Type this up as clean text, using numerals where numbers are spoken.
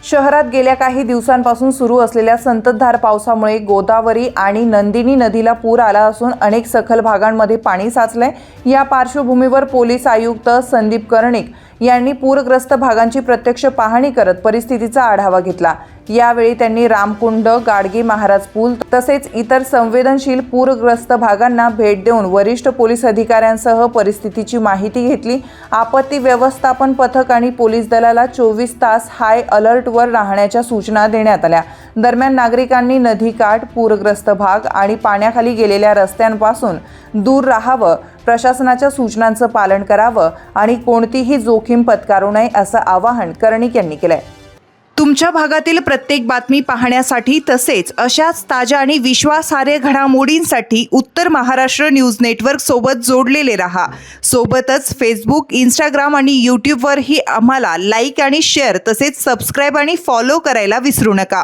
शहरात गेल्या काही दिवसांपासून सुरू असलेल्या संततधार पावसामुळे गोदावरी आणि नंदिनी नदीला पूर आला असून अनेक सखल भागांमध्ये पाणी साचलंय। या पार्श्वभूमीवर पोलीस आयुक्त संदीप कर्णिक यांनी पूरग्रस्त भागांची प्रत्यक्ष पाहणी करत परिस्थितीचा आढावा घेतला। यावेळी त्यांनी रामकुंड, गाडगे महाराज पूल तसेच इतर संवेदनशील पूरग्रस्त भागांना भेट देऊन वरिष्ठ पोलीस अधिकाऱ्यांसह परिस्थितीची माहिती घेतली। आपत्ती व्यवस्थापन पथक आणि पोलीस दलाला 24 तास हाय अलर्टवर राहण्याच्या सूचना देण्यात आल्या। दरम्यान नागरिकांनी नदीकाठ, पूरग्रस्त भाग आणि पाण्याखाली गेलेल्या रस्त्यांपासून दूर राहावं, प्रशासनाच्या सूचनांचं पालन करावं आणि कोणतीही जोखीम पत्करू नये असं आवाहन कर्णिक यांनी केलंय। तुमच्या भागातील प्रत्येक बातमी पाहण्यासाठी तसेच अशाच ताज्या आणि विश्वासार्ह घडामोडींसाठी उत्तर महाराष्ट्र न्यूज नेटवर्क सोबत जोडलेले रहा। सोबतच फेसबुक, इंस्टाग्राम आणि यूट्यूबवरही आम्हाला लाईक आणि शेअर तसेच सबस्क्राईब आणि फॉलो करायला विसरू नका।